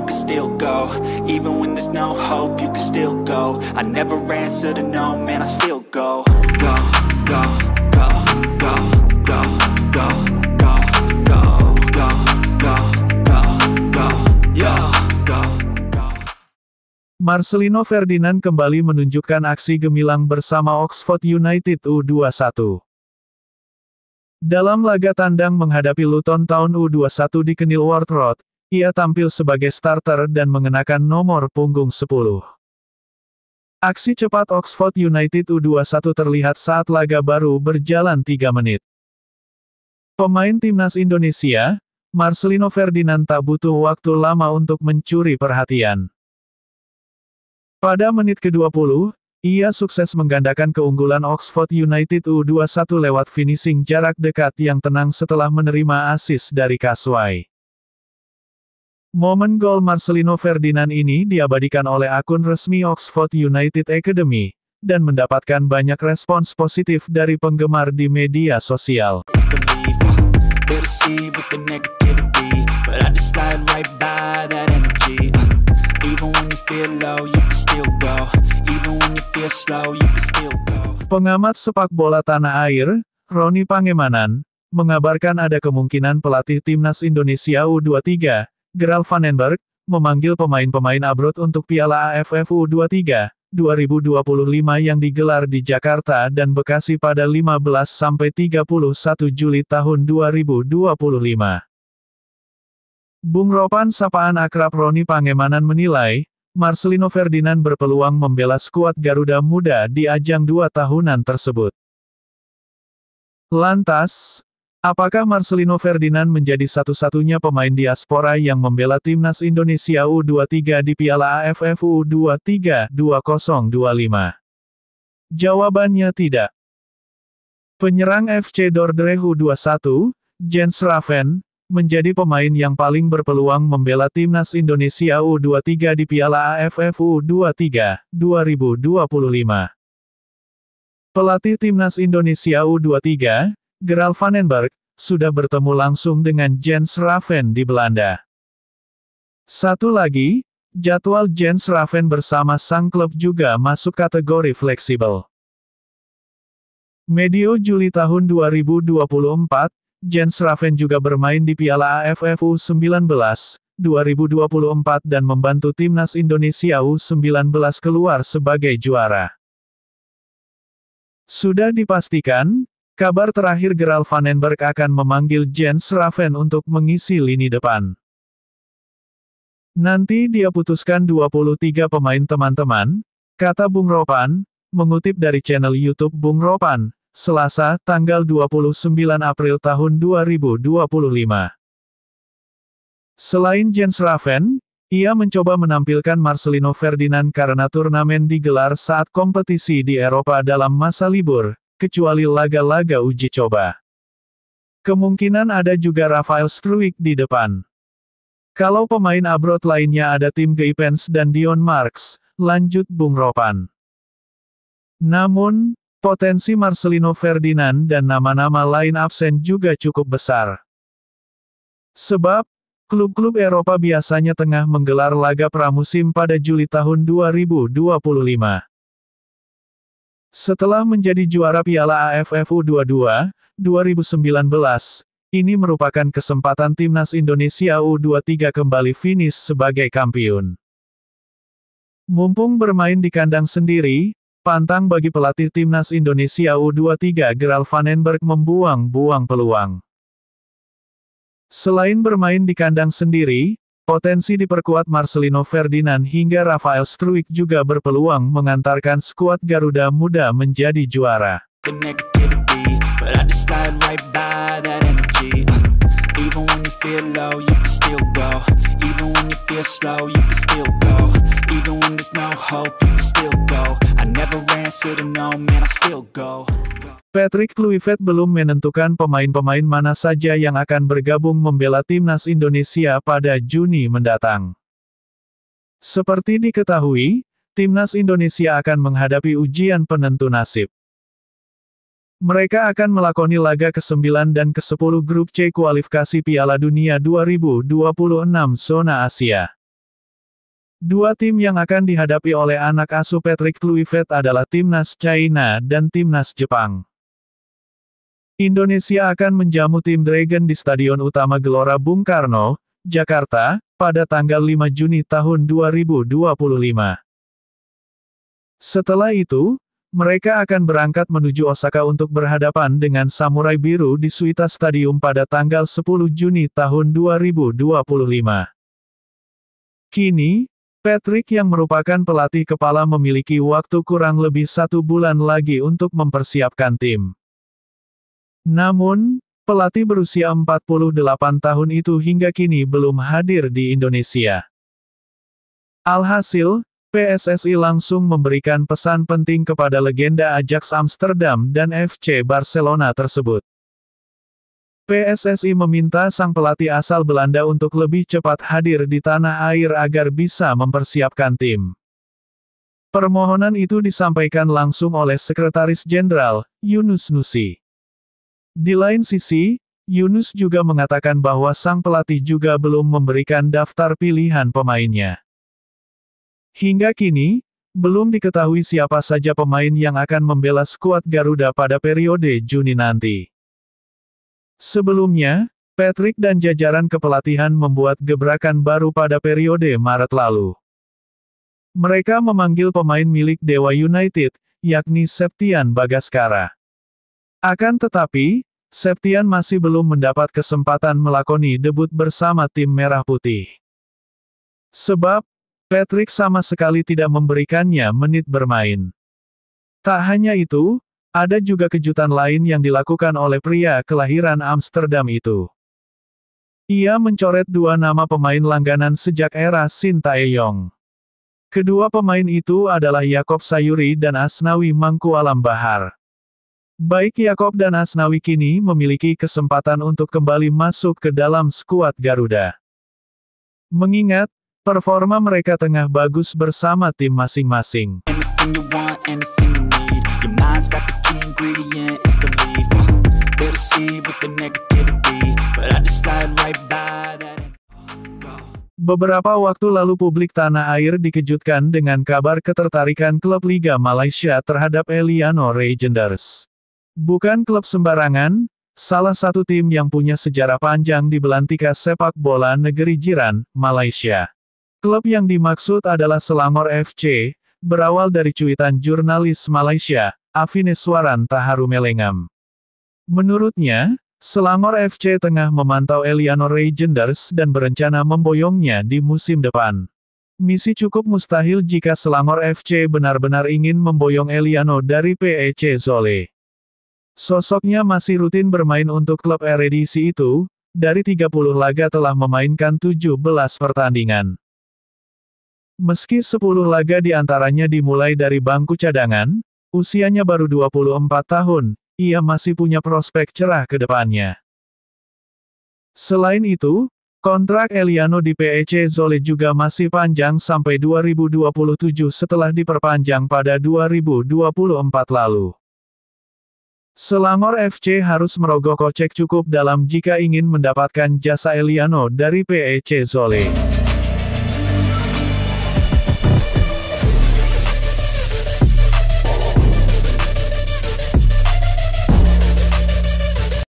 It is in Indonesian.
you can still go. Even when there's no hope, you can still go. I never answer to no, man, I still go. Go, go, go, go, go, go, go, go, go, go, go, go, yo, go, go. Marcelino Ferdinand kembali menunjukkan aksi gemilang bersama Oxford United U21. Dalam laga tandang menghadapi Luton Town U21 di Kenilworth Road, ia tampil sebagai starter dan mengenakan nomor punggung 10. Aksi cepat Oxford United U21 terlihat saat laga baru berjalan 3 menit. Pemain timnas Indonesia, Marcelino Ferdinand tak butuh waktu lama untuk mencuri perhatian. Pada menit ke-20, ia sukses menggandakan keunggulan Oxford United U21 lewat finishing jarak dekat yang tenang setelah menerima assist dari Kaswai. Momen gol Marcelino Ferdinand ini diabadikan oleh akun resmi Oxford United Academy, dan mendapatkan banyak respons positif dari penggemar di media sosial. Pengamat sepak bola tanah air, Roni Pangemanan, mengabarkan ada kemungkinan pelatih timnas Indonesia U23, Gerald van den Berg, memanggil pemain-pemain abroad untuk Piala AFF U23 2025 yang digelar di Jakarta dan Bekasi pada 15-31 Juli tahun 2025. Bung Ropan sapaan akrab Roni Pangemanan menilai, Marcelino Ferdinand berpeluang membela skuad Garuda Muda di ajang 2 tahunan tersebut. Lantas, apakah Marcelino Ferdinand menjadi satu-satunya pemain diaspora yang membela timnas Indonesia U23 di Piala AFF U23 2025? Jawabannya tidak. Penyerang FC Dordrecht U21, Jens Raven, menjadi pemain yang paling berpeluang membela timnas Indonesia U23 di Piala AFF U23 2025. Pelatih timnas Indonesia U23, Gerald van den Berg, sudah bertemu langsung dengan Jens Raven di Belanda. Satu lagi, jadwal Jens Raven bersama sang klub juga masuk kategori fleksibel. Medio Juli tahun 2024, Jens Raven juga bermain di Piala AFF U19 2024 dan membantu timnas Indonesia U19 keluar sebagai juara. Sudah dipastikan, kabar terakhir Gerald van den Berg akan memanggil Jens Raven untuk mengisi lini depan. Nanti dia putuskan 23 pemain teman-teman, kata Bung Ropan, mengutip dari channel YouTube Bung Ropan, Selasa, tanggal 29 April tahun 2025. Selain Jens Raven, ia mencoba menampilkan Marcelino Ferdinand karena turnamen digelar saat kompetisi di Eropa dalam masa libur, kecuali laga-laga uji coba. Kemungkinan ada juga Rafael Struijk di depan. Kalau pemain abroad lainnya ada Tim Geipens dan Dion Marks, lanjut Bung Ropan. Namun, potensi Marcelino Ferdinand dan nama-nama lain absen juga cukup besar. Sebab, klub-klub Eropa biasanya tengah menggelar laga pramusim pada Juli tahun 2025. Setelah menjadi juara Piala AFF U22 2019, ini merupakan kesempatan timnas Indonesia U23 kembali finish sebagai kampiun. Mumpung bermain di kandang sendiri, pantang bagi pelatih timnas Indonesia U23 Gerald van den Berg membuang-buang peluang. Selain bermain di kandang sendiri, potensi diperkuat Marcelino Ferdinand hingga Rafael Struijk juga berpeluang mengantarkan skuad Garuda Muda menjadi juara. Patrick Kluivert belum menentukan pemain-pemain mana saja yang akan bergabung membela timnas Indonesia pada Juni mendatang. Seperti diketahui, timnas Indonesia akan menghadapi ujian penentu nasib. Mereka akan melakoni laga ke-9 dan ke-10 grup C kualifikasi Piala Dunia 2026 zona Asia. Dua tim yang akan dihadapi oleh anak asuh Patrick Kluivert adalah Timnas China dan Timnas Jepang. Indonesia akan menjamu tim Dragon di Stadion Utama Gelora Bung Karno, Jakarta, pada tanggal 5 Juni tahun 2025. Setelah itu, mereka akan berangkat menuju Osaka untuk berhadapan dengan Samurai Biru di Suita Stadium pada tanggal 10 Juni tahun 2025. Kini, Patrick yang merupakan pelatih kepala memiliki waktu kurang lebih 1 bulan lagi untuk mempersiapkan tim. Namun, pelatih berusia 48 tahun itu hingga kini belum hadir di Indonesia. Alhasil, PSSI langsung memberikan pesan penting kepada legenda Ajax Amsterdam dan FC Barcelona tersebut. PSSI meminta sang pelatih asal Belanda untuk lebih cepat hadir di tanah air agar bisa mempersiapkan tim. Permohonan itu disampaikan langsung oleh Sekretaris Jenderal, Yunus Nusi. Di lain sisi, Yunus juga mengatakan bahwa sang pelatih juga belum memberikan daftar pilihan pemainnya. Hingga kini, belum diketahui siapa saja pemain yang akan membela skuad Garuda pada periode Juni nanti. Sebelumnya, Patrick dan jajaran kepelatihan membuat gebrakan baru pada periode Maret lalu. Mereka memanggil pemain milik Dewa United, yakni Septian Bagaskara. Akan tetapi, Septian masih belum mendapat kesempatan melakoni debut bersama tim Merah Putih. Sebab, Patrick sama sekali tidak memberikannya menit bermain. Tak hanya itu, ada juga kejutan lain yang dilakukan oleh pria kelahiran Amsterdam itu. Ia mencoret dua nama pemain langganan sejak era Sintayong. Kedua pemain itu adalah Yakob Sayuri dan Asnawi Mangkualam Bahar. Baik Yakob dan Asnawi kini memiliki kesempatan untuk kembali masuk ke dalam skuad Garuda. Mengingat, performa mereka tengah bagus bersama tim masing-masing. Beberapa waktu lalu publik tanah air dikejutkan dengan kabar ketertarikan klub Liga Malaysia terhadap Eliano Regenders. Bukan klub sembarangan, salah satu tim yang punya sejarah panjang di belantika sepak bola negeri jiran, Malaysia. Klub yang dimaksud adalah Selangor FC, berawal dari cuitan jurnalis Malaysia, Afineswaran Taharu Melengam. Menurutnya, Selangor FC tengah memantau Eliano Regenders dan berencana memboyongnya di musim depan. Misi cukup mustahil jika Selangor FC benar-benar ingin memboyong Eliano dari PEC Zwolle. Sosoknya masih rutin bermain untuk klub Eredivisie itu, dari 30 laga telah memainkan 17 pertandingan. Meski 10 laga diantaranya dimulai dari bangku cadangan, usianya baru 24 tahun, ia masih punya prospek cerah ke depannya. Selain itu, kontrak Eliano di PEC Zwolle juga masih panjang sampai 2027 setelah diperpanjang pada 2024 lalu. Selangor FC harus merogoh kocek cukup dalam jika ingin mendapatkan jasa Eliano dari PEC Zwolle.